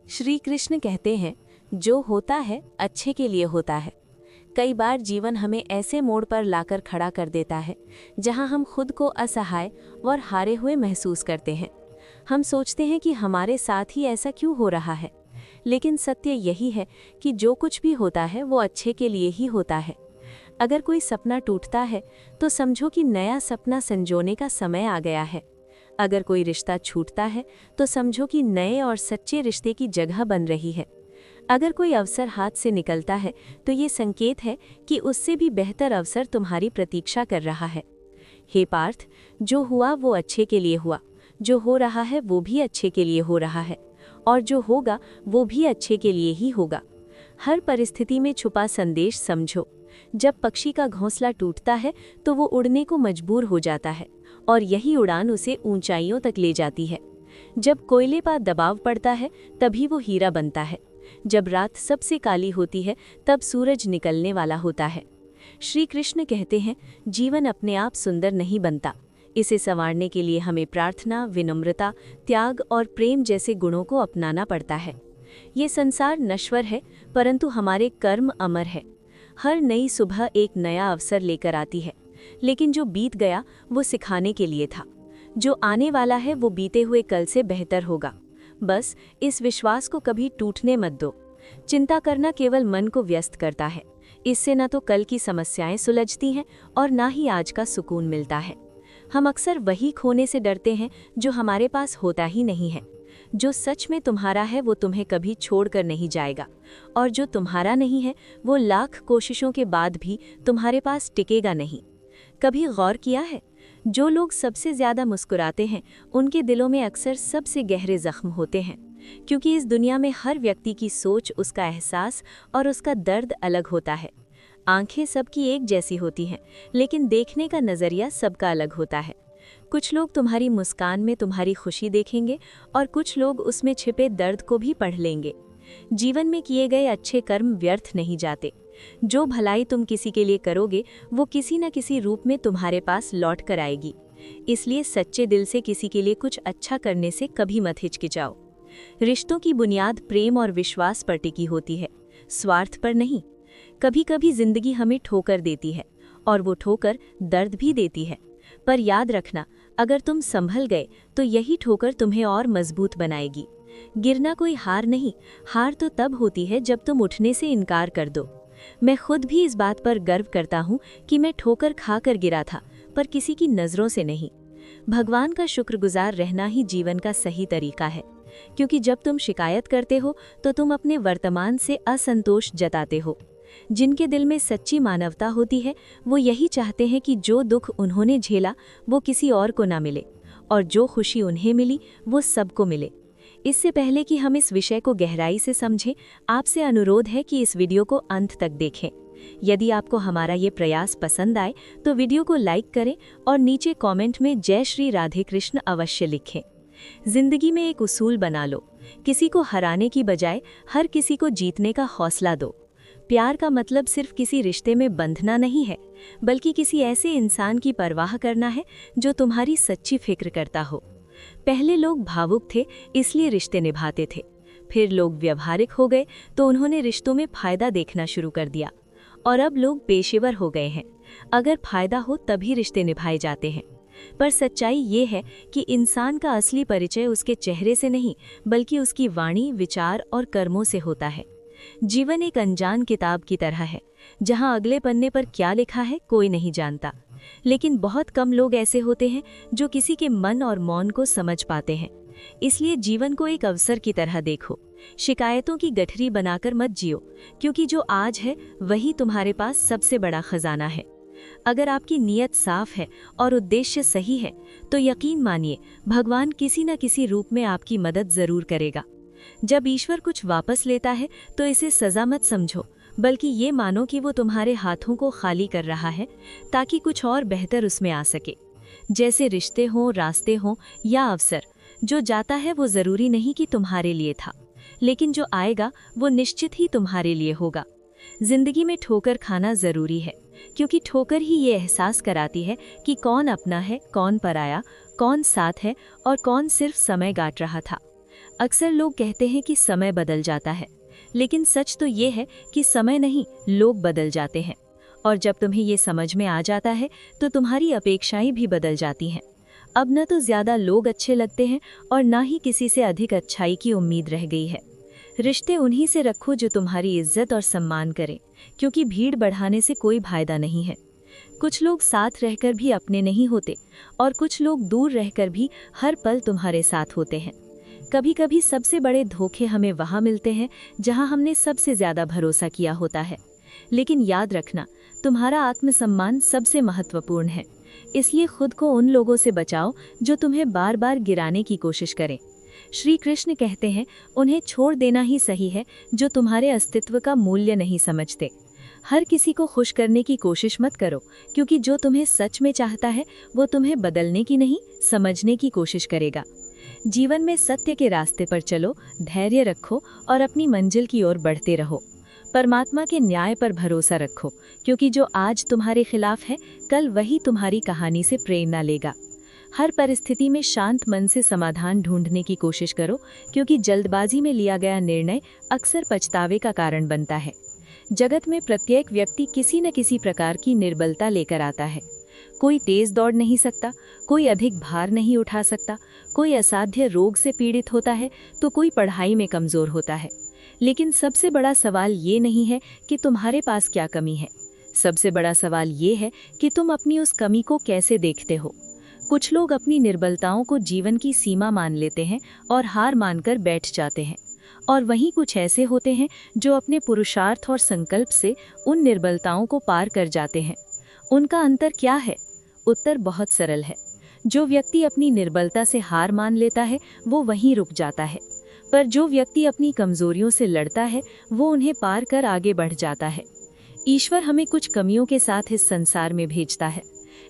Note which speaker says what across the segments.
Speaker 1: श्री कृष्ण कहते हैं, जो होता है अच्छे के लिए होता है। कई बार जीवन हमें ऐसे मोड़ पर लाकर खड़ा कर देता है जहां हम खुद को असहाय और हारे हुए महसूस करते हैं। हम सोचते हैं कि हमारे साथ ही ऐसा क्यों हो रहा है, लेकिन सत्य यही है कि जो कुछ भी होता है वो अच्छे के लिए ही होता है। अगर कोई सपना टूटता है तो समझो कि नया सपना संजोने का समय आ गया है। अगर कोई रिश्ता छूटता है तो समझो कि नए और सच्चे रिश्ते की जगह बन रही है। अगर कोई अवसर हाथ से निकलता है तो ये संकेत है कि उससे भी बेहतर अवसर तुम्हारी प्रतीक्षा कर रहा है। हे पार्थ, जो हुआ वो अच्छे के लिए हुआ, जो हो रहा है वो भी अच्छे के लिए हो रहा है, और जो होगा वो भी अच्छे के लिए ही होगा। हर परिस्थिति में छुपा संदेश समझो। जब पक्षी का घोंसला टूटता है तो वो उड़ने को मजबूर हो जाता है, और यही उड़ान उसे ऊंचाइयों तक ले जाती है। जब कोयले पर दबाव पड़ता है तभी वो हीरा बनता है। जब रात सबसे काली होती है तब सूरज निकलने वाला होता है। श्री कृष्ण कहते हैं, जीवन अपने आप सुंदर नहीं बनता। इसे संवारने के लिए हमें प्रार्थना, विनम्रता, त्याग और प्रेम जैसे गुणों को अपनाना पड़ता है। ये संसार नश्वर है, परंतु हमारे कर्म अमर है। हर नई सुबह एक नया अवसर लेकर आती है, लेकिन जो बीत गया वो सिखाने के लिए था। जो आने वाला है वो बीते हुए कल से बेहतर होगा। बस इस विश्वास को कभी टूटने मत दो। चिंता करना केवल मन को व्यस्त करता है। इससे न तो कल की समस्याएं सुलझती हैं और ना ही आज का सुकून मिलता है। हम अक्सर वही खोने से डरते हैं जो हमारे पास होता ही नहीं है। जो सच में तुम्हारा है वो तुम्हें कभी छोड़कर नहीं जाएगा, और जो तुम्हारा नहीं है वो लाख कोशिशों के बाद भी तुम्हारे पास टिकेगा नहीं। कभी गौर किया है, जो लोग सबसे ज्यादा मुस्कुराते हैं उनके दिलों में अक्सर सबसे गहरे जख्म होते हैं, क्योंकि इस दुनिया में हर व्यक्ति की सोच, उसका एहसास और उसका दर्द अलग होता है। आंखें सबकी एक जैसी होती हैं, लेकिन देखने का नजरिया सबका अलग होता है। कुछ लोग तुम्हारी मुस्कान में तुम्हारी खुशी देखेंगे और कुछ लोग उसमें छिपे दर्द को भी पढ़ लेंगे। जीवन में किए गए अच्छे कर्म व्यर्थ नहीं जाते। जो भलाई तुम किसी के लिए करोगे वो किसी न किसी रूप में तुम्हारे पास लौट कर आएगी। इसलिए सच्चे दिल से किसी के लिए कुछ अच्छा करने से कभी मत हिचकिचाओ। रिश्तों की बुनियाद प्रेम और विश्वास पर टिकी होती है, स्वार्थ पर नहीं। कभी कभी जिंदगी हमें ठोकर देती है, और वो ठोकर दर्द भी देती है, पर याद रखना, अगर तुम संभल गए तो यही ठोकर तुम्हें और मजबूत बनाएगी। गिरना कोई हार नहीं, हार तो तब होती है जब तुम उठने से इनकार कर दो। मैं खुद भी इस बात पर गर्व करता हूँ कि मैं ठोकर खाकर गिरा था, पर किसी की नज़रों से नहीं। भगवान का शुक्रगुजार रहना ही जीवन का सही तरीका है, क्योंकि जब तुम शिकायत करते हो तो तुम अपने वर्तमान से असंतोष जताते हो। जिनके दिल में सच्ची मानवता होती है वो यही चाहते हैं कि जो दुख उन्होंने झेला वो किसी और को ना मिले, और जो खुशी उन्हें मिली वो सबको मिले। इससे पहले कि हम इस विषय को गहराई से समझें, आपसे अनुरोध है कि इस वीडियो को अंत तक देखें। यदि आपको हमारा ये प्रयास पसंद आए तो वीडियो को लाइक करें और नीचे कमेंट में जय श्री राधे कृष्ण अवश्य लिखें। जिंदगी में एक उसूल बना लो, किसी को हराने की बजाय हर किसी को जीतने का हौसला दो। प्यार का मतलब सिर्फ किसी रिश्ते में बंधना नहीं है, बल्कि किसी ऐसे इंसान की परवाह करना है जो तुम्हारी सच्ची फिक्र करता हो। पहले लोग भावुक थे इसलिए रिश्ते निभाते थे, फिर लोग व्यवहारिक हो गए तो उन्होंने रिश्तों में फायदा देखना शुरू कर दिया, और अब लोग पेशेवर हो गए हैं। अगर फायदा हो तभी रिश्ते निभाए जाते हैं। पर सच्चाई ये है कि इंसान का असली परिचय उसके चेहरे से नहीं, बल्कि उसकी वाणी, विचार और कर्मों से होता है। जीवन एक अनजान किताब की तरह है, जहां अगले पन्ने पर क्या लिखा है कोई नहीं जानता, लेकिन बहुत कम लोग ऐसे होते हैं जो किसी के मन और मौन को समझ पाते हैं। इसलिए जीवन को एक अवसर की तरह देखो। शिकायतों की गठरी बनाकर मत जियो, क्योंकि जो आज है वही तुम्हारे पास सबसे बड़ा खजाना है। अगर आपकी नीयत साफ है और उद्देश्य सही है तो यकीन मानिए, भगवान किसी न किसी रूप में आपकी मदद जरूर करेगा। जब ईश्वर कुछ वापस लेता है तो इसे सजा मत समझो, बल्कि ये मानो कि वो तुम्हारे हाथों को खाली कर रहा है ताकि कुछ और बेहतर उसमें आ सके। जैसे रिश्ते हों, रास्ते हों या अवसर, जो जाता है वो जरूरी नहीं कि तुम्हारे लिए था, लेकिन जो आएगा वो निश्चित ही तुम्हारे लिए होगा। जिंदगी में ठोकर खाना जरूरी है, क्योंकि ठोकर ही ये एहसास कराती है कि कौन अपना है, कौन पराया, कौन साथ है और कौन सिर्फ समय काट रहा था। अक्सर लोग कहते हैं कि समय बदल जाता है, लेकिन सच तो ये है कि समय नहीं, लोग बदल जाते हैं। और जब तुम्हें ये समझ में आ जाता है तो तुम्हारी अपेक्षाएं भी बदल जाती हैं। अब न तो ज्यादा लोग अच्छे लगते हैं और ना ही किसी से अधिक अच्छाई की उम्मीद रह गई है। रिश्ते उन्हीं से रखो जो तुम्हारी इज्जत और सम्मान करें, क्योंकि भीड़ बढ़ाने से कोई फायदा नहीं है। कुछ लोग साथ रहकर भी अपने नहीं होते और कुछ लोग दूर रहकर भी हर पल तुम्हारे साथ होते हैं। कभी कभी सबसे बड़े धोखे हमें वहाँ मिलते हैं जहाँ हमने सबसे ज्यादा भरोसा किया होता है। लेकिन याद रखना, तुम्हारा आत्मसम्मान सबसे महत्वपूर्ण है, इसलिए खुद को उन लोगों से बचाओ जो तुम्हें बार बार गिराने की कोशिश करें। श्री कृष्ण कहते हैं, उन्हें छोड़ देना ही सही है जो तुम्हारे अस्तित्व का मूल्य नहीं समझते। हर किसी को खुश करने की कोशिश मत करो, क्योंकि जो तुम्हें सच में चाहता है वो तुम्हें बदलने की नहीं, समझने की कोशिश करेगा। जीवन में सत्य के रास्ते पर चलो, धैर्य रखो और अपनी मंजिल की ओर बढ़ते रहो। परमात्मा के न्याय पर भरोसा रखो, क्योंकि जो आज तुम्हारे खिलाफ है, कल वही तुम्हारी कहानी से प्रेरणा लेगा। हर परिस्थिति में शांत मन से समाधान ढूंढने की कोशिश करो, क्योंकि जल्दबाजी में लिया गया निर्णय अक्सर पछतावे का कारण बनता है। जगत में प्रत्येक व्यक्ति किसी न किसी प्रकार की निर्बलता लेकर आता है। कोई तेज दौड़ नहीं सकता, कोई अधिक भार नहीं उठा सकता, कोई असाध्य रोग से पीड़ित होता है तो कोई पढ़ाई में कमजोर होता है। लेकिन सबसे बड़ा सवाल ये नहीं है कि तुम्हारे पास क्या कमी है, सबसे बड़ा सवाल ये है कि तुम अपनी उस कमी को कैसे देखते हो। कुछ लोग अपनी निर्बलताओं को जीवन की सीमा मान लेते हैं और हार मानकर बैठ जाते हैं, और वहीं कुछ ऐसे होते हैं जो अपने पुरुषार्थ और संकल्प से उन निर्बलताओं को पार कर जाते हैं। उनका अंतर क्या है? उत्तर बहुत सरल है। जो व्यक्ति अपनी निर्बलता से हार मान लेता है वो वहीं रुक जाता है, पर जो व्यक्ति अपनी कमजोरियों से लड़ता है वो उन्हें पार कर आगे बढ़ जाता है। ईश्वर हमें कुछ कमियों के साथ इस संसार में भेजता है,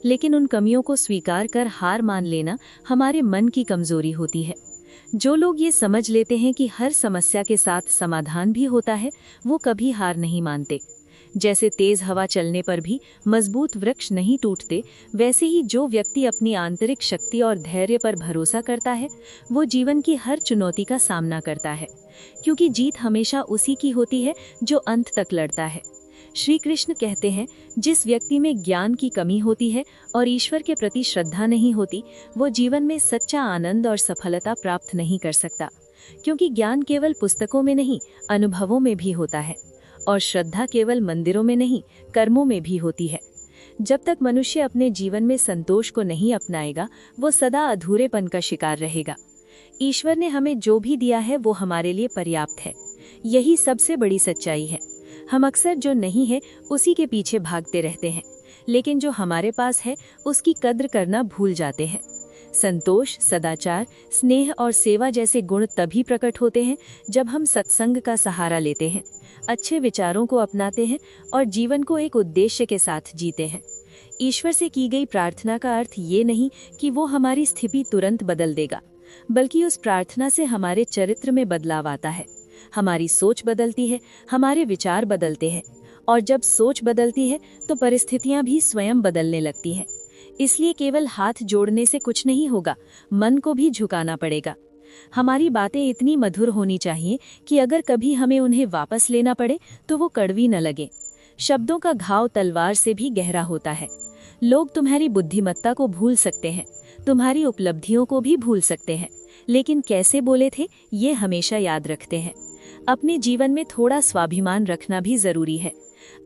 Speaker 1: लेकिन उन कमियों को स्वीकार कर हार मान लेना हमारे मन की कमजोरी होती है। जो लोग ये समझ लेते हैं कि हर समस्या के साथ समाधान भी होता है, वो कभी हार नहीं मानते। जैसे तेज हवा चलने पर भी मजबूत वृक्ष नहीं टूटते, वैसे ही जो व्यक्ति अपनी आंतरिक शक्ति और धैर्य पर भरोसा करता है वो जीवन की हर चुनौती का सामना करता है, क्योंकि जीत हमेशा उसी की होती है जो अंत तक लड़ता है। श्री कृष्ण कहते हैं, जिस व्यक्ति में ज्ञान की कमी होती है और ईश्वर के प्रति श्रद्धा नहीं होती, वो जीवन में सच्चा आनंद और सफलता प्राप्त नहीं कर सकता, क्योंकि ज्ञान केवल पुस्तकों में नहीं, अनुभवों में भी होता है, और श्रद्धा केवल मंदिरों में नहीं, कर्मों में भी होती है। जब तक मनुष्य अपने जीवन में संतोष को नहीं अपनाएगा, वो सदा अधूरेपन का शिकार रहेगा। ईश्वर ने हमें जो भी दिया है वो हमारे लिए पर्याप्त है, यही सबसे बड़ी सच्चाई है। हम अक्सर जो नहीं है उसी के पीछे भागते रहते हैं, लेकिन जो हमारे पास है उसकी कद्र करना भूल जाते हैं। संतोष, सदाचार, स्नेह और सेवा जैसे गुण तभी प्रकट होते हैं जब हम सत्संग का सहारा लेते हैं, अच्छे विचारों को अपनाते हैं और जीवन को एक उद्देश्य के साथ जीते हैं। ईश्वर से की गई प्रार्थना का अर्थ ये नहीं कि वो हमारी स्थिति तुरंत बदल देगा, बल्कि उस प्रार्थना से हमारे चरित्र में बदलाव आता है। हमारी सोच बदलती है, हमारे विचार बदलते हैं, और जब सोच बदलती है तो परिस्थितियां भी स्वयं बदलने लगती हैं। इसलिए केवल हाथ जोड़ने से कुछ नहीं होगा, मन को भी झुकाना पड़ेगा। हमारी बातें इतनी मधुर होनी चाहिए कि अगर कभी हमें उन्हें वापस लेना पड़े तो वो कड़वी न लगे। शब्दों का घाव तलवार से भी गहरा होता है। लोग तुम्हारी बुद्धिमत्ता को भूल सकते हैं, तुम्हारी उपलब्धियों को भी भूल सकते हैं, लेकिन कैसे बोले थे ये हमेशा याद रखते हैं। अपने जीवन में थोड़ा स्वाभिमान रखना भी जरूरी है,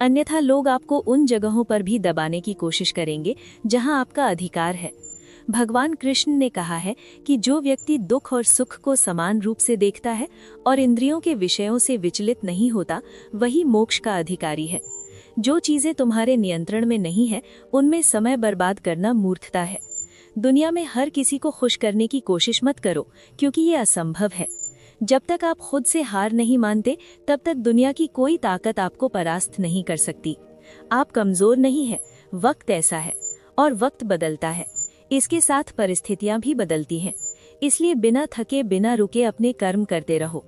Speaker 1: अन्यथा लोग आपको उन जगहों पर भी दबाने की कोशिश करेंगे जहां आपका अधिकार है। भगवान कृष्ण ने कहा है कि जो व्यक्ति दुख और सुख को समान रूप से देखता है और इंद्रियों के विषयों से विचलित नहीं होता, वही मोक्ष का अधिकारी है। जो चीजें तुम्हारे नियंत्रण में नहीं है उनमें समय बर्बाद करना मूर्खता है। दुनिया में हर किसी को खुश करने की कोशिश मत करो, क्योंकि ये असंभव है। जब तक आप खुद से हार नहीं मानते, तब तक दुनिया की कोई ताकत आपको परास्त नहीं कर सकती। आप कमजोर नहीं हैं, वक्त ऐसा है, और वक्त बदलता है, इसके साथ परिस्थितियां भी बदलती हैं। इसलिए बिना थके, बिना रुके अपने कर्म करते रहो।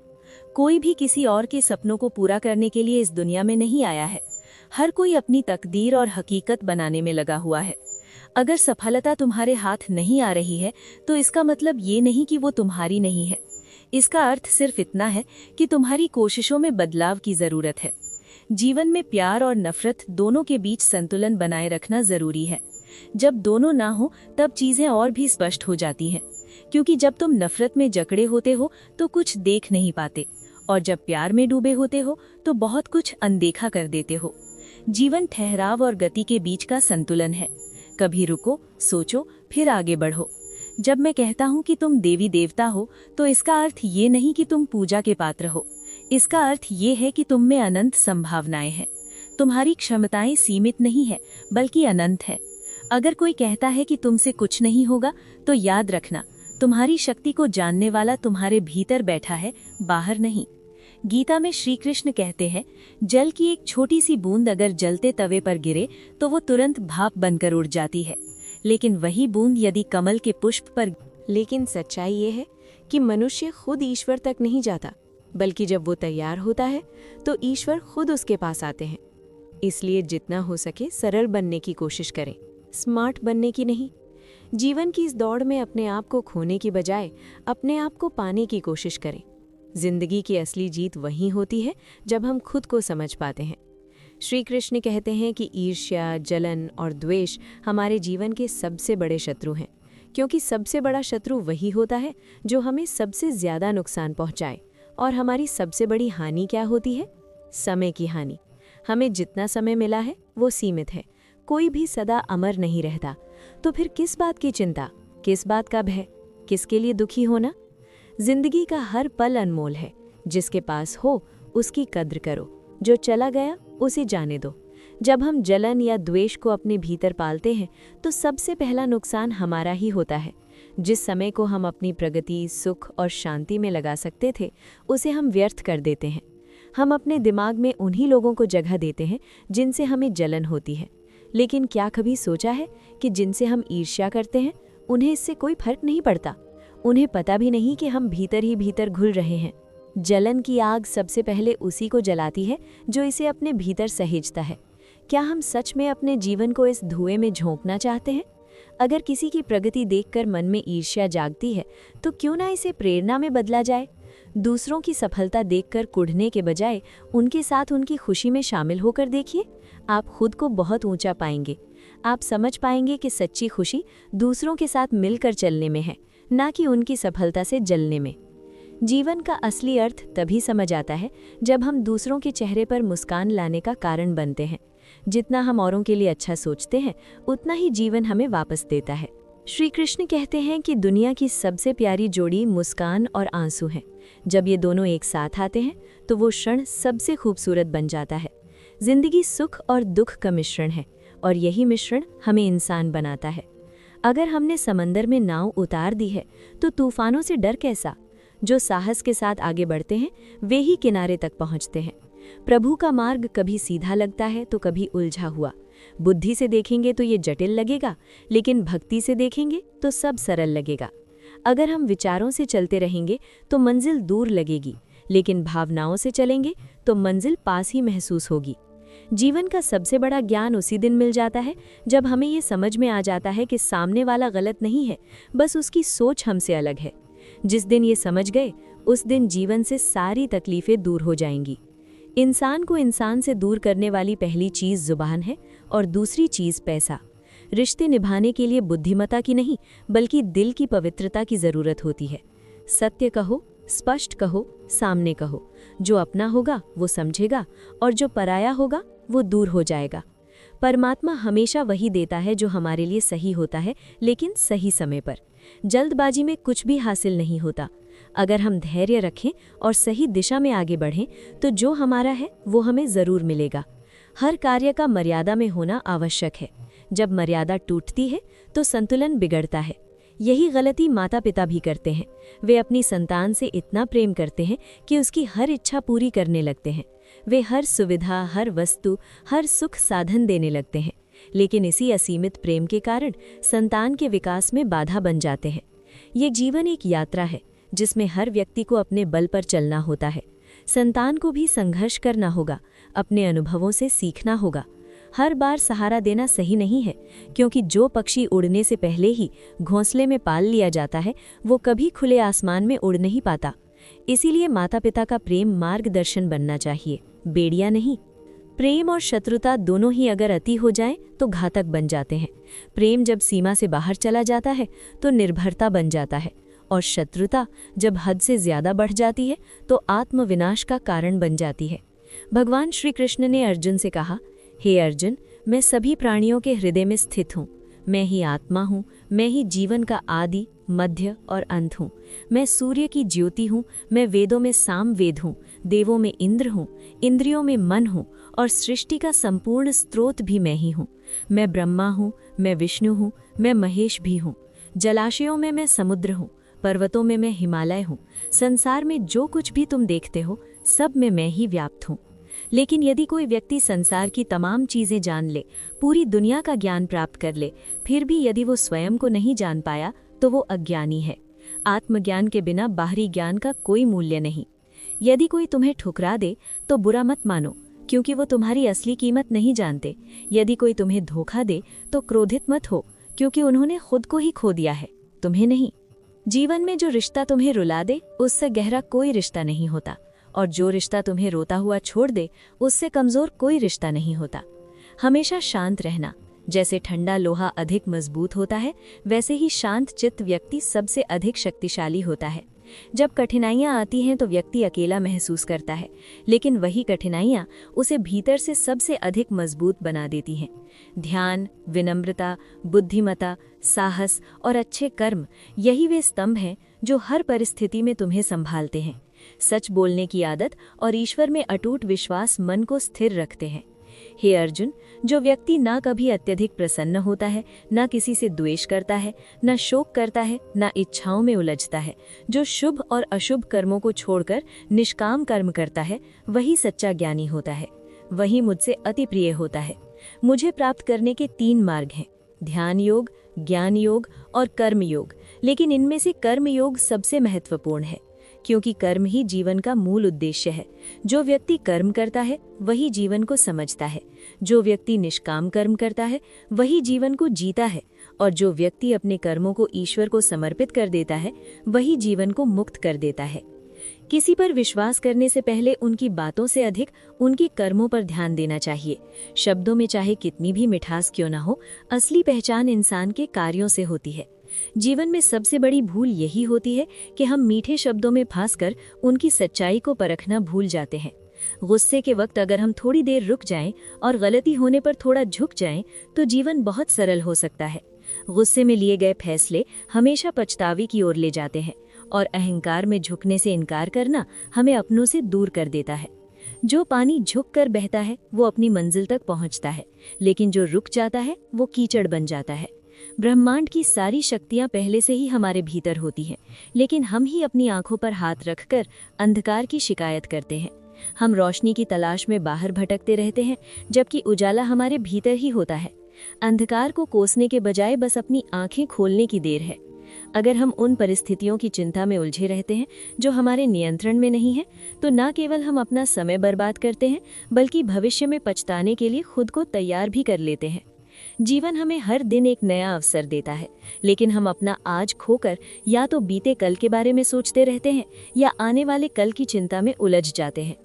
Speaker 1: कोई भी किसी और के सपनों को पूरा करने के लिए इस दुनिया में नहीं आया है। हर कोई अपनी तकदीर और हकीकत बनाने में लगा हुआ है। अगर सफलता तुम्हारे हाथ नहीं आ रही है तो इसका मतलब ये नहीं कि वो तुम्हारी नहीं है।
Speaker 2: इसका अर्थ सिर्फ इतना है कि तुम्हारी कोशिशों में बदलाव की जरूरत है। जीवन में प्यार और नफरत दोनों के बीच संतुलन बनाए रखना जरूरी है। जब दोनों ना हो तब चीजें और भी स्पष्ट हो जाती हैं, क्योंकि जब तुम नफरत में जकड़े होते हो तो कुछ देख नहीं पाते, और जब प्यार में डूबे होते हो तो बहुत कुछ अनदेखा कर देते हो। जीवन ठहराव और गति के बीच का संतुलन है। कभी रुको, सोचो, फिर आगे बढ़ो। जब मैं कहता हूँ कि तुम देवी देवता हो तो इसका अर्थ ये नहीं कि तुम पूजा के पात्र हो। इसका अर्थ ये है कि तुम में अनंत संभावनाएं हैं। तुम्हारी क्षमताएं सीमित नहीं है बल्कि अनंत है। अगर कोई कहता है कि तुमसे कुछ नहीं होगा तो याद रखना, तुम्हारी शक्ति को जानने वाला तुम्हारे भीतर बैठा है, बाहर नहीं। गीता में श्री कृष्ण कहते हैं, जल की एक छोटी सी बूंद अगर जलते तवे पर गिरे तो वो तुरंत भाप बनकर उड़ जाती है, लेकिन वही बूंद यदि कमल के पुष्प पर।
Speaker 1: लेकिन सच्चाई ये है कि मनुष्य खुद ईश्वर तक नहीं जाता, बल्कि जब वो तैयार होता है तो ईश्वर खुद उसके पास आते हैं। इसलिए जितना हो सके सरल बनने की कोशिश करें, स्मार्ट बनने की नहीं। जीवन की इस दौड़ में अपने आप को खोने की बजाय अपने आप को पाने की कोशिश करें। जिंदगी की असली जीत वहीं होती है जब हम खुद को समझ पाते हैं। श्री कृष्ण कहते हैं कि ईर्ष्या, जलन और द्वेष हमारे जीवन के सबसे बड़े शत्रु हैं, क्योंकि सबसे बड़ा शत्रु वही होता है जो हमें सबसे ज्यादा नुकसान पहुंचाए। और हमारी सबसे बड़ी हानि क्या होती है? समय की हानि। हमें जितना समय मिला है वो सीमित है, कोई भी सदा अमर नहीं रहता। तो फिर किस बात की चिंता, किस बात का भय, किसके लिए दुखी होना? जिंदगी का हर पल अनमोल है। जिसके पास हो उसकी कद्र करो, जो चला गया उसे जाने दो। जब हम जलन या द्वेष को अपने भीतर पालते हैं तो सबसे पहला नुकसान हमारा ही होता है। जिस समय को हम अपनी प्रगति, सुख और शांति में लगा सकते थे, उसे हम व्यर्थ कर देते हैं। हम अपने दिमाग में उन्हीं लोगों को जगह देते हैं जिनसे हमें जलन होती है। लेकिन क्या कभी सोचा है कि जिनसे हम ईर्ष्या करते हैं उन्हें इससे कोई फर्क नहीं पड़ता? उन्हें पता भी नहीं कि हम भीतर ही भीतर घुल रहे हैं। जलन की आग सबसे पहले उसी को जलाती है जो इसे अपने भीतर सहेजता है। क्या हम सच में अपने जीवन को इस धुएं में झोंकना चाहते हैं? अगर किसी की प्रगति देखकर मन में ईर्ष्या जागती है तो क्यों ना इसे प्रेरणा में बदला जाए। दूसरों की सफलता देखकर कुढ़ने के बजाय उनके साथ उनकी खुशी में शामिल होकर देखिए। आप खुद को बहुत ऊंचा पाएंगे। आप समझ पाएंगे कि सच्ची खुशी दूसरों के साथ मिलकर चलने में है, ना कि उनकी सफलता से जलने में। जीवन का असली अर्थ तभी समझ आता है जब हम दूसरों के चेहरे पर मुस्कान लाने का कारण बनते हैं। जितना हम औरों के लिए अच्छा सोचते हैं उतना ही जीवन हमें वापस देता है। श्री कृष्ण कहते हैं कि दुनिया की सबसे प्यारी जोड़ी मुस्कान और आंसू है। जब ये दोनों एक साथ आते हैं तो वो क्षण सबसे खूबसूरत बन जाता है। जिंदगी सुख और दुख का मिश्रण है और यही मिश्रण हमें इंसान बनाता है। अगर हमने समंदर में नाव उतार दी है तो तूफानों से डर कैसा? जो साहस के साथ आगे बढ़ते हैं वे ही किनारे तक पहुंचते हैं। प्रभु का मार्ग कभी सीधा लगता है तो कभी उलझा हुआ। बुद्धि से देखेंगे तो ये जटिल लगेगा, लेकिन भक्ति से देखेंगे तो सब सरल लगेगा। अगर हम विचारों से चलते रहेंगे तो मंजिल दूर लगेगी, लेकिन भावनाओं से चलेंगे तो मंजिल पास ही महसूस होगी। जीवन का सबसे बड़ा ज्ञान उसी दिन मिल जाता है जब हमें ये समझ में आ जाता है कि सामने वाला गलत नहीं है, बस उसकी सोच हमसे अलग है। जिस दिन ये समझ गए उस दिन जीवन से सारी तकलीफें दूर हो जाएंगी। इंसान को इंसान से दूर करने वाली पहली चीज़ जुबान है और दूसरी चीज़ पैसा। रिश्ते निभाने के लिए बुद्धिमता की नहीं बल्कि दिल की पवित्रता की ज़रूरत होती है। सत्य कहो, स्पष्ट कहो, सामने कहो। जो अपना होगा वो समझेगा और जो पराया होगा वो दूर हो जाएगा। परमात्मा हमेशा वही देता है जो हमारे लिए सही होता है, लेकिन सही समय पर। जल्दबाजी में कुछ भी हासिल नहीं होता। अगर हम धैर्य रखें और सही दिशा में आगे बढ़ें तो जो हमारा है वो हमें ज़रूर मिलेगा। हर कार्य का मर्यादा में होना आवश्यक है। जब मर्यादा टूटती है तो संतुलन बिगड़ता है। यही गलती माता पिता भी करते हैं। वे अपनी संतान से इतना प्रेम करते हैं कि उसकी हर इच्छा पूरी करने लगते हैं। वे हर सुविधा, हर वस्तु, हर सुख साधन देने लगते हैं, लेकिन इसी असीमित प्रेम के कारण संतान के विकास में बाधा बन जाते हैं। ये जीवन एक यात्रा है जिसमें हर व्यक्ति को अपने बल पर चलना होता है। संतान को भी संघर्ष करना होगा, अपने अनुभवों से सीखना होगा। हर बार सहारा देना सही नहीं है, क्योंकि जो पक्षी उड़ने से पहले ही घोंसले में पाल लिया जाता है वो कभी खुले आसमान में उड़ नहीं पाता। इसीलिए माता पिता का प्रेम मार्गदर्शन बनना चाहिए, बेड़िया नहीं। प्रेम और शत्रुता दोनों ही अगर अति हो जाएं तो घातक बन जाते हैं। प्रेम जब सीमा से बाहर चला जाता है तो निर्भरता बन जाता है, और शत्रुता जब हद से ज्यादा बढ़ जाती है तो आत्मविनाश का कारण बन जाती है। भगवान श्री कृष्ण ने अर्जुन से कहा, हे अर्जुन, मैं सभी प्राणियों के हृदय में स्थित हूँ। मैं ही आत्मा हूँ, मैं ही जीवन का आदि, मध्य और अंत हूँ। मैं सूर्य की ज्योति हूँ, मैं वेदों में साम वेद हूँ, देवों में इंद्र हूँ, इंद्रियों में मन हूँ, और सृष्टि का संपूर्ण स्रोत भी मैं ही हूँ। मैं ब्रह्मा हूँ, मैं विष्णु हूँ, मैं महेश भी हूँ। जलाशयों में मैं समुद्र हूँ, पर्वतों में मैं हिमालय हूँ। संसार में जो कुछ भी तुम देखते हो सब में मैं ही व्याप्त हूँ। लेकिन यदि कोई व्यक्ति संसार की तमाम चीजें जान ले, पूरी दुनिया का ज्ञान प्राप्त कर ले, फिर भी यदि वो स्वयं को नहीं जान पाया तो वो अज्ञानी है। आत्मज्ञान के बिना बाहरी ज्ञान का कोई मूल्य नहीं। यदि कोई तुम्हें ठुकरा दे तो बुरा मत मानो, क्योंकि वो तुम्हारी असली कीमत नहीं जानते। यदि कोई तुम्हें धोखा दे तो क्रोधित मत हो, क्योंकि उन्होंने खुद को ही खो दिया है, तुम्हें नहीं। जीवन में जो रिश्ता तुम्हें रुला दे उससे गहरा कोई रिश्ता नहीं होता, और जो रिश्ता तुम्हें रोता हुआ छोड़ दे उससे कमजोर कोई रिश्ता नहीं होता। हमेशा शांत रहना। जैसे ठंडा लोहा अधिक मजबूत होता है, वैसे ही शांत चित्त व्यक्ति सबसे अधिक शक्तिशाली होता है। जब कठिनाइयां आती हैं तो व्यक्ति अकेला महसूस करता है, लेकिन वही कठिनाइयां उसे भीतर से सबसे अधिक मजबूत बना देती हैं। ध्यान, विनम्रता, बुद्धिमत्ता, साहस और अच्छे कर्म, यही वे स्तंभ हैं जो हर परिस्थिति में तुम्हें संभालते हैं। सच बोलने की आदत और ईश्वर में अटूट विश्वास मन को स्थिर रखते हैं। हे अर्जुन, जो व्यक्ति ना कभी अत्यधिक प्रसन्न होता है, ना किसी से द्वेष करता है, ना शोक करता है, ना इच्छाओं में उलझता है, जो शुभ और अशुभ कर्मों को छोड़कर निष्काम कर्म करता है, वही सच्चा ज्ञानी होता है। वही मुझसे अति प्रिय होता है। मुझे प्राप्त करने के 3 मार्ग हैं, ध्यान योग, ज्ञान योग और कर्म योग। लेकिन इनमें से कर्म योग सबसे महत्वपूर्ण है, क्योंकि कर्म ही जीवन का मूल उद्देश्य है। जो व्यक्ति कर्म करता है वही जीवन को समझता है, जो व्यक्ति निष्काम कर्म करता है वही जीवन को जीता है, और जो व्यक्ति अपने कर्मों को ईश्वर को समर्पित कर देता है वही जीवन को मुक्त कर देता है। किसी पर विश्वास करने से पहले उनकी बातों से अधिक उनकी कर्मों पर ध्यान देना चाहिए। शब्दों में चाहे कितनी भी मिठास क्यों न हो, असली पहचान इंसान के कार्यों से होती है। जीवन में सबसे बड़ी भूल यही होती है कि हम मीठे शब्दों में फंसकर उनकी सच्चाई को परखना भूल जाते हैं। गुस्से के वक्त अगर हम थोड़ी देर रुक जाएं और गलती होने पर थोड़ा झुक जाएं तो जीवन बहुत सरल हो सकता है। गुस्से में लिए गए फैसले हमेशा पछतावे की ओर ले जाते हैं, और अहंकार में झुकने से इनकार करना हमें अपनों से दूर कर देता है। जो पानी झुक कर बहता है वो अपनी मंजिल तक पहुंचता है, लेकिन जो रुक जाता है वो कीचड़ बन जाता है। ब्रह्मांड की सारी शक्तियां पहले से ही हमारे भीतर होती हैं, लेकिन हम ही अपनी आंखों पर हाथ रखकर अंधकार की शिकायत करते हैं। हम रोशनी की तलाश में बाहर भटकते रहते हैं, जबकि उजाला हमारे भीतर ही होता है। अंधकार को कोसने के बजाय बस अपनी आंखें खोलने की देर है। अगर हम उन परिस्थितियों की चिंता में उलझे रहते हैं जो हमारे नियंत्रण में नहीं है, तो न केवल हम अपना समय बर्बाद करते हैं, बल्कि भविष्य में पछताने के लिए खुद को तैयार भी कर लेते हैं। जीवन हमें हर दिन एक नया अवसर देता है, लेकिन हम अपना आज खोकर या तो बीते कल के बारे में सोचते रहते हैं या आने वाले कल की चिंता में उलझ जाते हैं।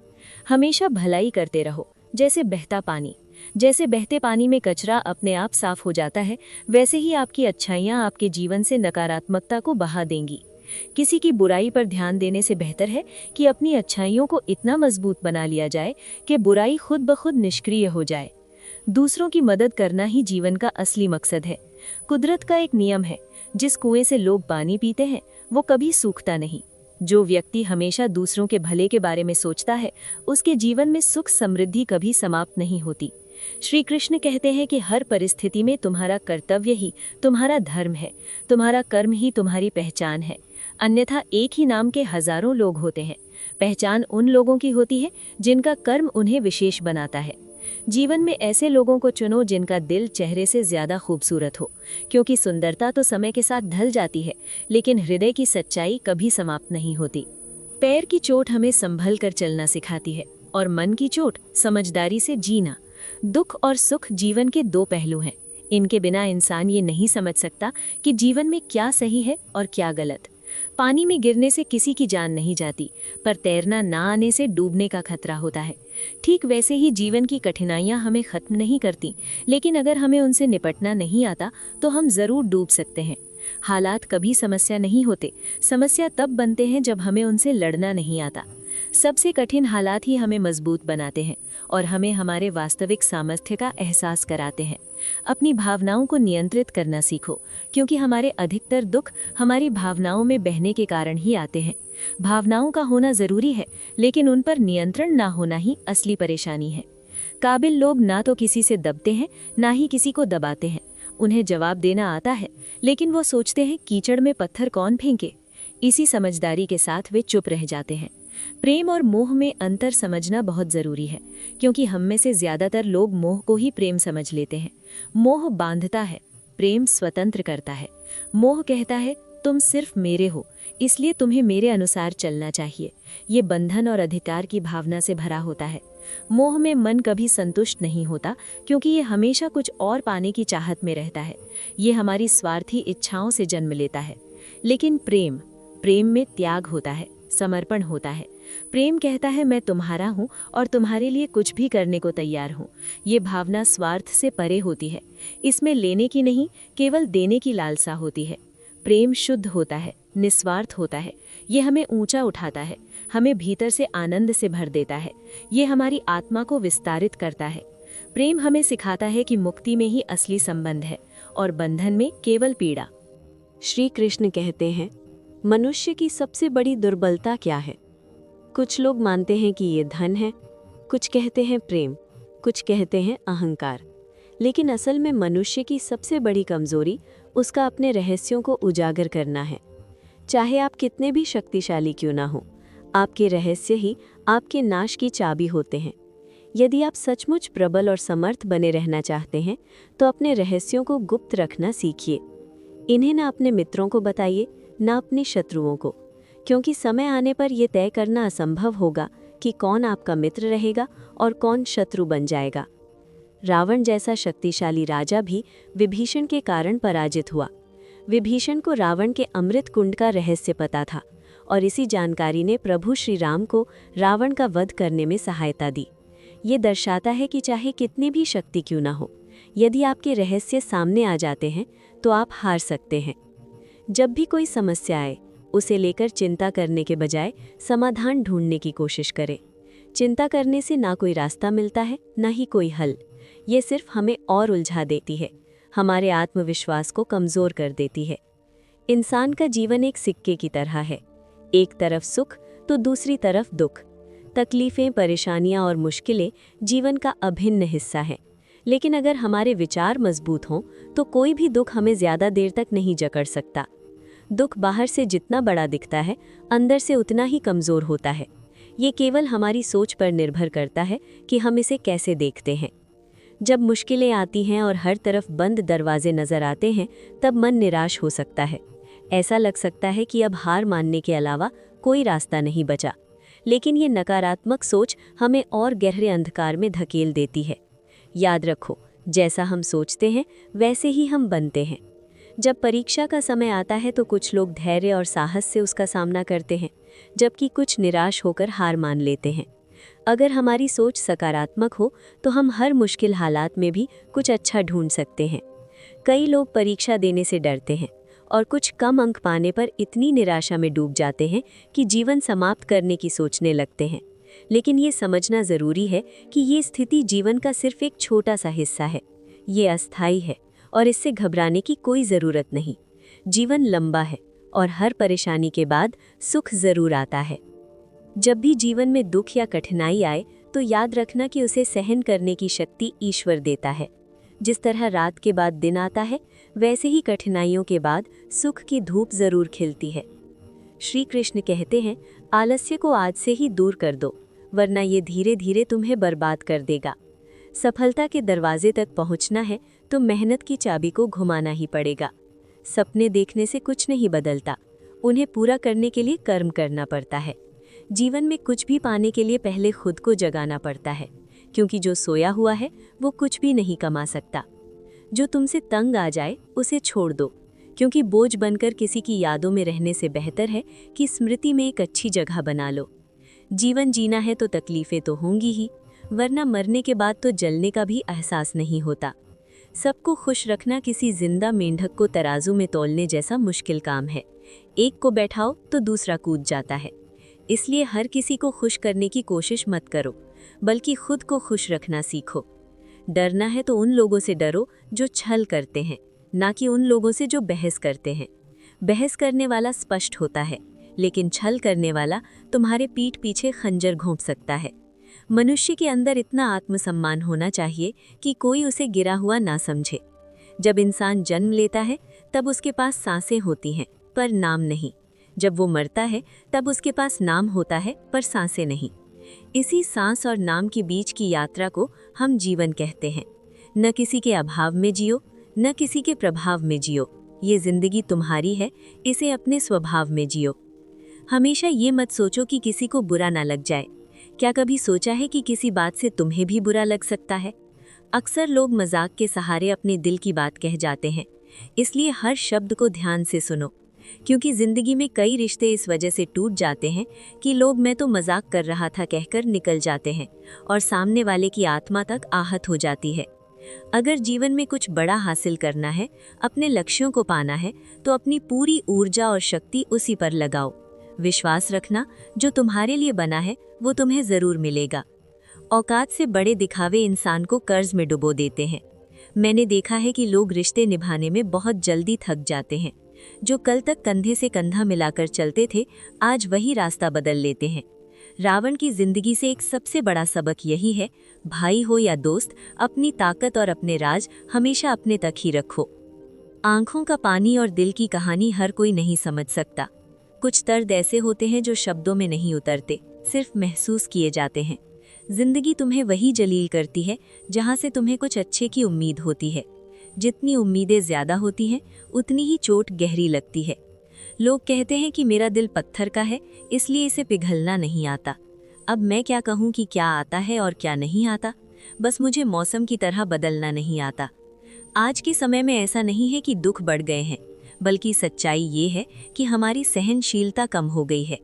Speaker 1: हमेशा भलाई करते रहो, जैसे बहता पानी। जैसे बहते पानी में कचरा अपने आप साफ हो जाता है, वैसे ही आपकी अच्छाइयाँ आपके जीवन से नकारात्मकता को बहा देंगी। किसी की बुराई पर ध्यान देने से बेहतर है कि अपनी अच्छाइयों को इतना मजबूत बना लिया जाए कि बुराई खुद ब खुद निष्क्रिय हो जाए। दूसरों की मदद करना ही जीवन का असली मकसद है। कुदरत का एक नियम है, जिस कुएं से लोग पानी पीते हैं वो कभी सूखता नहीं। जो व्यक्ति हमेशा दूसरों के भले के बारे में सोचता है, उसके जीवन में सुख समृद्धि कभी समाप्त नहीं होती। श्री कृष्ण कहते हैं कि हर परिस्थिति में तुम्हारा कर्तव्य ही तुम्हारा धर्म है, तुम्हारा कर्म ही तुम्हारी पहचान है। अन्यथा एक ही नाम के हजारों लोग होते हैं। पहचान उन लोगों की होती है जिनका कर्म उन्हें विशेष बनाता है। जीवन में ऐसे लोगों को चुनो जिनका दिल चेहरे से ज्यादा खूबसूरत हो, क्योंकि सुंदरता तो समय के साथ ढल जाती है, लेकिन हृदय की सच्चाई कभी समाप्त नहीं होती। पैर की चोट हमें संभल कर चलना सिखाती है, और मन की चोट समझदारी से जीना। दुख और सुख जीवन के 2 पहलू हैं। इनके बिना इंसान ये नहीं समझ सकता कि जीवन में क्या सही है और क्या गलत।
Speaker 2: पानी में गिरने से किसी की जान नहीं जाती, पर तैरना ना आने से डूबने का खतरा होता है। ठीक वैसे ही जीवन की कठिनाइयां हमें खत्म नहीं करती, लेकिन अगर हमें उनसे निपटना नहीं आता तो हम जरूर डूब सकते हैं। हालात कभी समस्या नहीं होते, समस्या तब बनते हैं जब हमें उनसे लड़ना नहीं आता। सबसे कठिन हालात ही हमें मजबूत बनाते हैं और हमें हमारे वास्तविक सामर्थ्य का एहसास कराते हैं। अपनी भावनाओं को नियंत्रित करना सीखो, क्योंकि हमारे अधिकतर दुख हमारी भावनाओं में बहने के कारण ही आते हैं। भावनाओं का होना जरूरी है, लेकिन उन पर नियंत्रण ना होना ही असली परेशानी है। काबिल लोग ना तो किसी से दबते हैं, ना ही किसी को दबाते हैं। उन्हें जवाब देना आता है, लेकिन वो सोचते हैं कीचड़ में पत्थर कौन फेंके। इसी समझदारी के साथ वे चुप रह जाते हैं। प्रेम और मोह में अंतर समझना बहुत जरूरी है, क्योंकि हम में से ज्यादातर लोग मोह को ही प्रेम समझ लेते हैं। मोह बांधता है, प्रेम स्वतंत्र करता है। मोह कहता है तुम सिर्फ मेरे हो, इसलिए तुम्हें मेरे अनुसार चलना चाहिए। ये बंधन और अधिकार की भावना से भरा होता है। मोह में मन कभी संतुष्ट नहीं होता, क्योंकि ये हमेशा कुछ और पाने की चाहत में रहता है। ये हमारी स्वार्थी इच्छाओं से जन्म लेता है। लेकिन प्रेम में त्याग होता है, समर्पण होता है। प्रेम कहता है मैं तुम्हारा हूँ और तुम्हारे लिए कुछ भी करने को तैयार हूँ। ये भावना स्वार्थ से परे होती है। इसमें लेने की नहीं, केवल देने की लालसा होती है। प्रेम शुद्ध होता है, निस्वार्थ होता है। ये हमें ऊंचा उठाता है, हमें भीतर से आनंद से भर देता है। ये हमारी आत्मा को विस्तारित करता है। प्रेम हमें सिखाता है कि मुक्ति में ही असली संबंध है और बंधन में केवल पीड़ा।
Speaker 1: श्री कृष्ण कहते हैं, मनुष्य की सबसे बड़ी दुर्बलता क्या है? कुछ लोग मानते हैं कि ये धन है, कुछ कहते हैं प्रेम, कुछ कहते हैं अहंकार। लेकिन असल में मनुष्य की सबसे बड़ी कमजोरी उसका अपने रहस्यों को उजागर करना है। चाहे आप कितने भी शक्तिशाली क्यों ना हो, आपके रहस्य ही आपके नाश की चाबी होते हैं। यदि आप सचमुच प्रबल और समर्थ बने रहना चाहते हैं, तो अपने रहस्यों को गुप्त रखना सीखिए। इन्हें ना अपने मित्रों को बताइए, ना अपने शत्रुओं को, क्योंकि समय आने पर यह तय करना असंभव होगा कि कौन आपका मित्र रहेगा और कौन शत्रु बन जाएगा। रावण जैसा शक्तिशाली राजा भी विभीषण के कारण पराजित हुआ। विभीषण को रावण के अमृत कुंड का रहस्य पता था और इसी जानकारी ने प्रभु श्री राम को रावण का वध करने में सहायता दी। ये दर्शाता है कि चाहे कितनी भी शक्ति क्यों ना हो, यदि आपके रहस्य सामने आ जाते हैं तो आप हार सकते हैं। जब भी कोई समस्या आए, उसे लेकर चिंता करने के बजाय समाधान ढूंढने की कोशिश करें। चिंता करने से ना कोई रास्ता मिलता है, ना ही कोई हल। ये सिर्फ हमें और उलझा देती है, हमारे आत्मविश्वास को कमज़ोर कर देती है। इंसान का जीवन एक सिक्के की तरह है, एक तरफ सुख तो दूसरी तरफ दुख। तकलीफ़ें, परेशानियां और मुश्किलें जीवन का अभिन्न हिस्सा हैं। लेकिन अगर हमारे विचार मजबूत हों तो कोई भी दुख हमें ज़्यादा देर तक नहीं जकड़ सकता। दुख बाहर से जितना बड़ा दिखता है, अंदर से उतना ही कमज़ोर होता है। ये केवल हमारी सोच पर निर्भर करता है कि हम इसे कैसे देखते हैं। जब मुश्किलें आती हैं और हर तरफ बंद दरवाजे नज़र आते हैं, तब मन निराश हो सकता है। ऐसा लग सकता है कि अब हार मानने के अलावा कोई रास्ता नहीं बचा। लेकिन ये नकारात्मक सोच हमें और गहरे अंधकार में धकेल देती है। याद रखो, जैसा हम सोचते हैं वैसे ही हम बनते हैं। जब परीक्षा का समय आता है तो कुछ लोग धैर्य और साहस से उसका सामना करते हैं, जबकि कुछ निराश होकर हार मान लेते हैं। अगर हमारी सोच सकारात्मक हो तो हम हर मुश्किल हालात में भी कुछ अच्छा ढूंढ सकते हैं। कई लोग परीक्षा देने से डरते हैं और कुछ कम अंक पाने पर इतनी निराशा में डूब जाते हैं कि जीवन समाप्त करने की सोचने लगते हैं। लेकिन ये समझना ज़रूरी है कि ये स्थिति जीवन का सिर्फ एक छोटा सा हिस्सा है। ये अस्थायी है और इससे घबराने की कोई ज़रूरत नहीं। जीवन लंबा है और हर परेशानी के बाद सुख ज़रूर आता है। जब भी जीवन में दुख या कठिनाई आए तो याद रखना कि उसे सहन करने की शक्ति ईश्वर देता है। जिस तरह रात के बाद दिन आता है, वैसे ही कठिनाइयों के बाद सुख की धूप ज़रूर खिलती है। श्री कृष्ण कहते हैं, आलस्य को आज से ही दूर कर दो, वरना ये धीरे धीरे तुम्हें बर्बाद कर देगा। सफलता के दरवाजे तक पहुंचना है तो मेहनत की चाबी को घुमाना ही पड़ेगा। सपने देखने से कुछ नहीं बदलता, उन्हें पूरा करने के लिए कर्म करना पड़ता है। जीवन में कुछ भी पाने के लिए पहले खुद को जगाना पड़ता है, क्योंकि जो सोया हुआ है वो कुछ भी नहीं कमा सकता। जो तुमसे तंग आ जाए उसे छोड़ दो,
Speaker 2: क्योंकि बोझ बनकर किसी की यादों में रहने से बेहतर है कि स्मृति में एक अच्छी जगह बना लो। जीवन जीना है तो तकलीफें तो होंगी ही, वरना मरने के बाद तो जलने का भी एहसास नहीं होता। सबको खुश रखना किसी जिंदा मेंढक को तराजू में तौलने जैसा मुश्किल काम है। एक को बैठाओ तो दूसरा कूद जाता है। इसलिए हर किसी को खुश करने की कोशिश मत करो, बल्कि खुद को खुश रखना सीखो। डरना है तो उन लोगों से डरो जो छल करते हैं, ना कि उन लोगों से जो बहस करते हैं। बहस करने वाला स्पष्ट होता है, लेकिन छल करने वाला तुम्हारे पीठ पीछे खंजर घोंप सकता है। मनुष्य के अंदर इतना आत्मसम्मान होना चाहिए कि कोई उसे गिरा हुआ ना समझे। जब इंसान जन्म लेता है तब उसके पास सांसें होती हैं, पर नाम नहीं। जब वो मरता है तब उसके पास नाम होता है, पर सांसें नहीं। इसी सांस और नाम के बीच की यात्रा को हम जीवन कहते हैं। न किसी के अभाव में जियो, न किसी के प्रभाव में जियो। ये जिंदगी तुम्हारी है, इसे अपने स्वभाव में जियो। हमेशा ये मत सोचो कि किसी को बुरा ना लग जाए। क्या कभी सोचा है कि किसी बात से तुम्हें भी बुरा लग सकता है? अक्सर लोग मजाक के सहारे अपने दिल की बात कह जाते हैं, इसलिए हर शब्द को ध्यान से सुनो, क्योंकि जिंदगी में कई रिश्ते इस वजह से टूट जाते हैं कि लोग मैं तो मजाक कर रहा था कहकर निकल जाते हैं और सामने वाले की आत्मा तक आहत हो जाती है। अगर जीवन में कुछ बड़ा हासिल करना है, अपने लक्ष्यों को पाना है, तो अपनी पूरी ऊर्जा और शक्ति उसी पर लगाओ। विश्वास रखना, जो तुम्हारे लिए बना है वो तुम्हें जरूर मिलेगा। औकात से बड़े दिखावे इंसान को कर्ज में डुबो देते हैं। मैंने देखा है कि लोग रिश्ते निभाने में बहुत जल्दी थक जाते हैं। जो कल तक कंधे से कंधा मिलाकर चलते थे, आज वही रास्ता बदल लेते हैं। रावण की जिंदगी से एक सबसे बड़ा सबक यही है, भाई हो या दोस्त, अपनी ताकत और अपने राज हमेशा अपने तक ही रखो। आंखों का पानी और दिल की कहानी हर कोई नहीं समझ सकता। कुछ दर्द ऐसे होते हैं जो शब्दों में नहीं उतरते, सिर्फ महसूस किए जाते हैं। जिंदगी तुम्हें वही जलील करती है जहां से तुम्हें कुछ अच्छे की उम्मीद होती है। जितनी उम्मीदें ज्यादा होती हैं, उतनी ही चोट गहरी लगती है। लोग कहते हैं कि मेरा दिल पत्थर का है, इसलिए इसे पिघलना नहीं आता। अब मैं क्या कहूँ कि क्या आता है और क्या नहीं आता? बस मुझे मौसम की तरह बदलना नहीं आता। आज के समय में ऐसा नहीं है कि दुख बढ़ गए हैं, बल्कि सच्चाई ये है कि हमारी सहनशीलता कम हो गई है।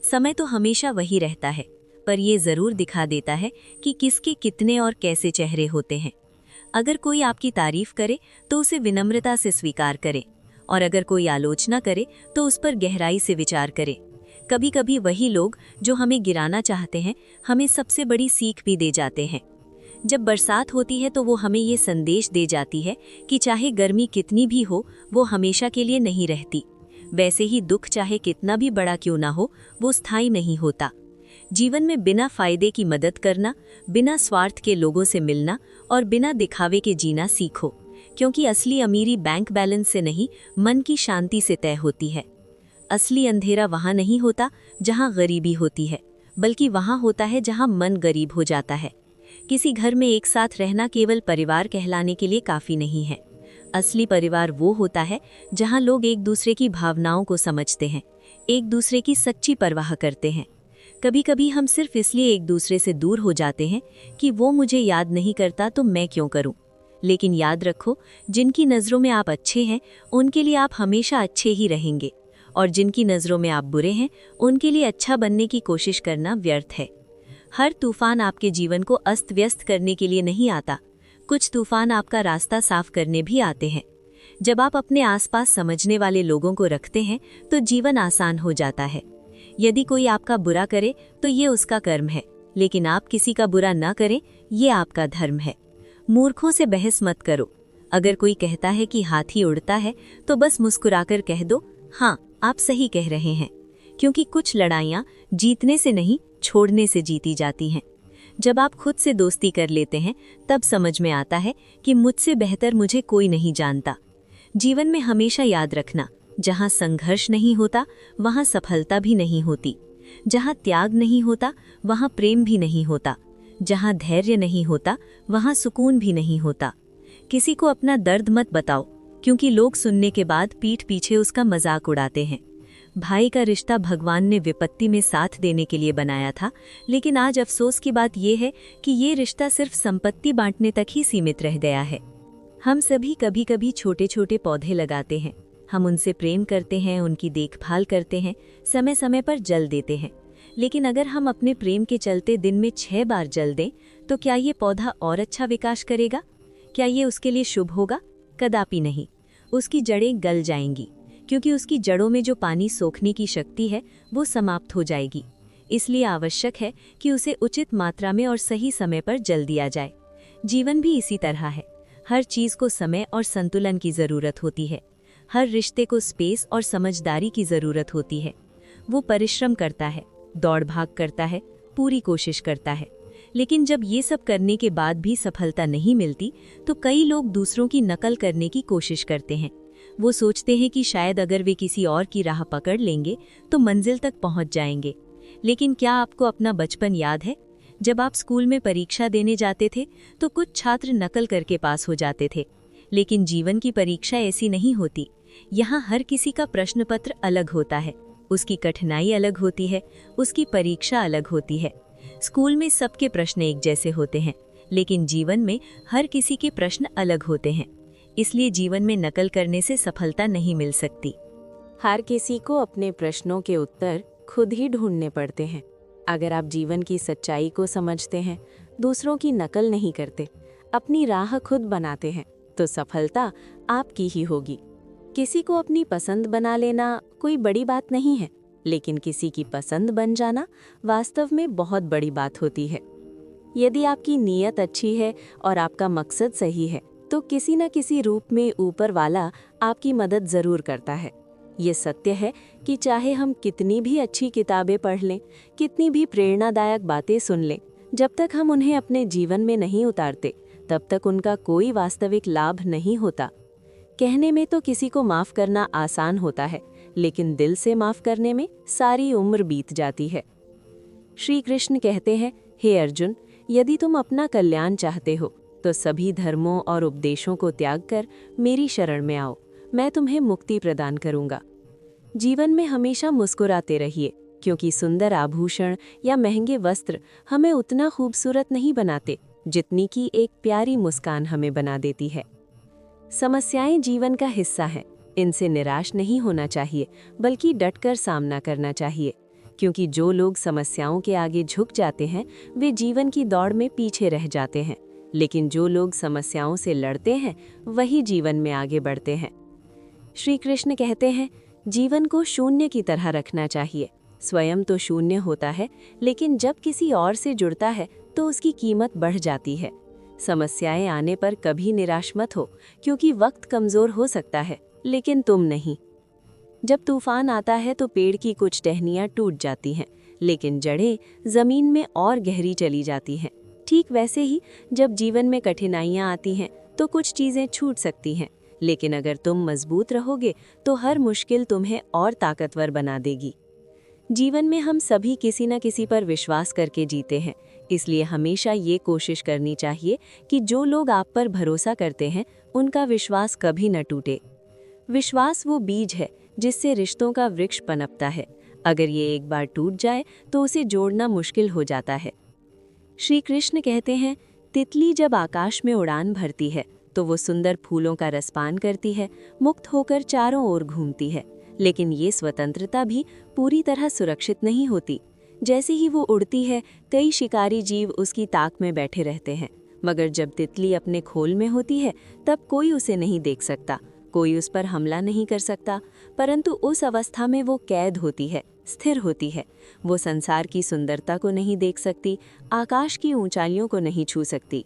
Speaker 2: समय तो हमेशा वही रहता है, पर ये जरूर दिखा देता है कि किसके कितने और कैसे चेहरे होते हैं। अगर कोई आपकी तारीफ करे तो उसे विनम्रता से स्वीकार करे, और अगर कोई आलोचना करे तो उस पर गहराई से विचार करे। कभी कभी वही लोग जो हमें गिराना चाहते हैं, हमें सबसे बड़ी सीख भी दे जाते हैं। जब बरसात होती है तो वो हमें ये संदेश दे जाती है कि चाहे गर्मी कितनी भी हो, वो हमेशा के लिए नहीं रहती। वैसे ही दुख चाहे कितना भी बड़ा क्यों ना हो, वो स्थायी नहीं होता। जीवन में बिना फायदे की मदद करना, बिना स्वार्थ के लोगों से मिलना और बिना दिखावे के जीना सीखो, क्योंकि असली अमीरी बैंक बैलेंस से नहीं, मन की शांति से तय होती है। असली अंधेरा वहाँ नहीं होता जहाँ गरीबी होती है, बल्कि वहाँ होता है जहाँ मन गरीब हो जाता है। किसी घर में एक साथ रहना केवल परिवार कहलाने के लिए काफ़ी नहीं है। असली परिवार वो होता है जहाँ लोग एक दूसरे की भावनाओं को समझते हैं, एक दूसरे की सच्ची परवाह करते हैं। कभी कभी हम सिर्फ इसलिए एक दूसरे से दूर हो जाते हैं कि वो मुझे याद नहीं करता तो मैं क्यों करूं। लेकिन याद रखो, जिनकी नज़रों में आप अच्छे हैं उनके लिए आप हमेशा अच्छे ही रहेंगे, और जिनकी नज़रों में आप बुरे हैं उनके लिए अच्छा बनने की कोशिश करना व्यर्थ है। हर तूफान आपके जीवन को अस्त व्यस्त करने के लिए नहीं आता। कुछ तूफान आपका रास्ता साफ करने भी आते हैं। जब आप अपने आसपास समझने वाले लोगों को रखते हैं तो जीवन आसान हो जाता है। यदि कोई आपका बुरा करे तो ये उसका कर्म है, लेकिन आप किसी का बुरा ना करें, ये आपका धर्म है। मूर्खों से बहस मत करो। अगर कोई कहता है कि हाथी उड़ता है तो बस मुस्कुराकर कह दो, हाँ आप सही कह रहे हैं, क्योंकि कुछ लड़ाइयाँ जीतने से नहीं, छोड़ने से जीती जाती हैं। जब आप खुद से दोस्ती कर लेते हैं तब समझ में आता है कि मुझसे बेहतर मुझे कोई नहीं जानता। जीवन में हमेशा याद रखना, जहाँ संघर्ष नहीं होता वहाँ सफलता भी नहीं होती। जहाँ त्याग नहीं होता वहाँ प्रेम भी नहीं होता। जहाँ धैर्य नहीं होता वहाँ सुकून भी नहीं होता। किसी को अपना दर्द मत बताओ, क्योंकि लोग सुनने के बाद पीठ पीछे उसका मजाक उड़ाते हैं। भाई का रिश्ता भगवान ने विपत्ति में साथ देने के लिए बनाया था, लेकिन आज अफसोस की बात यह है कि ये रिश्ता सिर्फ संपत्ति बांटने तक ही सीमित रह गया है। हम सभी कभी कभी छोटे छोटे पौधे लगाते हैं, हम उनसे प्रेम करते हैं, उनकी देखभाल करते हैं, समय समय पर जल देते हैं। लेकिन अगर हम अपने प्रेम के चलते दिन में 6 बार जल दें, तो क्या ये पौधा और अच्छा विकास करेगा? क्या ये उसके लिए शुभ होगा? कदापि नहीं। उसकी जड़ें गल जाएंगी, क्योंकि उसकी जड़ों में जो पानी सोखने की शक्ति है वो समाप्त हो जाएगी। इसलिए आवश्यक है कि उसे उचित मात्रा में और सही समय पर जल दिया जाए। जीवन भी इसी तरह है। हर चीज को समय और संतुलन की जरूरत होती है। हर रिश्ते को स्पेस और समझदारी की जरूरत होती है। वो परिश्रम करता है, दौड़ भाग करता है, पूरी कोशिश करता है। लेकिन जब ये सब करने के बाद भी सफलता नहीं मिलती, तो कई लोग दूसरों की नकल करने की कोशिश करते हैं। वो सोचते हैं कि शायद अगर वे किसी और की राह पकड़ लेंगे तो मंजिल तक पहुंच जाएंगे। लेकिन क्या आपको अपना बचपन याद है? जब आप स्कूल में परीक्षा देने जाते थे तो कुछ छात्र नकल करके पास हो जाते थे। लेकिन जीवन की परीक्षा ऐसी नहीं होती। यहाँ हर किसी का प्रश्न पत्र अलग होता है, उसकी कठिनाई अलग होती है, उसकी परीक्षा अलग होती है। स्कूल में सबके प्रश्न एक जैसे होते हैं, लेकिन जीवन में हर किसी के प्रश्न अलग होते हैं। इसलिए जीवन में नकल करने से सफलता नहीं मिल सकती।
Speaker 1: हर किसी को अपने प्रश्नों के उत्तर खुद ही ढूंढने पड़ते हैं। अगर आप जीवन की सच्चाई को समझते हैं, दूसरों की नकल नहीं करते, अपनी राह खुद बनाते हैं, तो सफलता आपकी ही होगी। किसी को अपनी पसंद बना लेना कोई बड़ी बात नहीं है, लेकिन किसी की पसंद बन जाना वास्तव में बहुत बड़ी बात होती है। यदि आपकी नीयत अच्छी है और आपका मकसद सही है, तो किसी न किसी रूप में ऊपर वाला आपकी मदद ज़रूर करता है। ये सत्य है कि चाहे हम कितनी भी अच्छी किताबें पढ़ लें, कितनी भी प्रेरणादायक बातें सुन लें, जब तक हम उन्हें अपने जीवन में नहीं उतारते, तब तक उनका कोई वास्तविक लाभ नहीं होता। कहने में तो किसी को माफ़ करना आसान होता है, लेकिन दिल से माफ़ करने में सारी उम्र बीत जाती है। श्री कृष्ण कहते हैं, हे अर्जुन, यदि तुम अपना कल्याण चाहते हो तो सभी धर्मों और उपदेशों को त्याग कर मेरी शरण में आओ, मैं तुम्हें मुक्ति प्रदान करूंगा। जीवन में हमेशा मुस्कुराते रहिए, क्योंकि सुंदर आभूषण या महंगे वस्त्र हमें उतना खूबसूरत नहीं बनाते जितनी कि एक प्यारी मुस्कान हमें बना देती है। समस्याएं जीवन का हिस्सा हैं, इनसे निराश नहीं होना चाहिए, बल्कि डटकर सामना करना चाहिए, क्योंकि जो लोग समस्याओं के आगे झुक जाते हैं वे जीवन की दौड़ में पीछे रह जाते हैं, लेकिन जो लोग समस्याओं से लड़ते हैं वही जीवन में आगे बढ़ते हैं। श्री कृष्ण कहते हैं, जीवन को शून्य की तरह रखना चाहिए। स्वयं तो शून्य होता है, लेकिन जब किसी और से जुड़ता है तो उसकी कीमत बढ़ जाती है। समस्याएं आने पर कभी निराश मत हो, क्योंकि वक्त कमज़ोर हो सकता है, लेकिन तुम नहीं। जब तूफान आता है तो पेड़ की कुछ टहनियाँ टूट जाती हैं, लेकिन जड़ें ज़मीन में और गहरी चली जाती हैं। ठीक वैसे ही जब जीवन में कठिनाइयाँ आती हैं तो कुछ चीज़ें छूट सकती हैं, लेकिन अगर तुम मजबूत रहोगे तो हर मुश्किल तुम्हें और ताकतवर बना देगी। जीवन में हम सभी किसी न किसी पर विश्वास करके जीते हैं, इसलिए हमेशा ये कोशिश करनी चाहिए कि जो लोग आप पर भरोसा करते हैं उनका विश्वास कभी न टूटे। विश्वास वो बीज है जिससे रिश्तों का वृक्ष पनपता है। अगर ये एक बार टूट जाए तो उसे जोड़ना मुश्किल हो जाता है। श्री कृष्ण कहते हैं, तितली जब आकाश में उड़ान भरती है तो वो सुंदर फूलों का रसपान करती है, मुक्त होकर चारों ओर घूमती है, लेकिन ये स्वतंत्रता भी पूरी तरह सुरक्षित नहीं होती। जैसे ही वो उड़ती है, कई शिकारी जीव उसकी ताक में बैठे रहते हैं, मगर जब तितली अपने खोल में होती है तब कोई उसे नहीं देख सकता, कोई उस पर हमला नहीं कर सकता, परंतु उस अवस्था में वो कैद होती है, स्थिर होती है। वो संसार की सुंदरता को नहीं देख सकती, आकाश की ऊंचाइयों को नहीं छू सकती,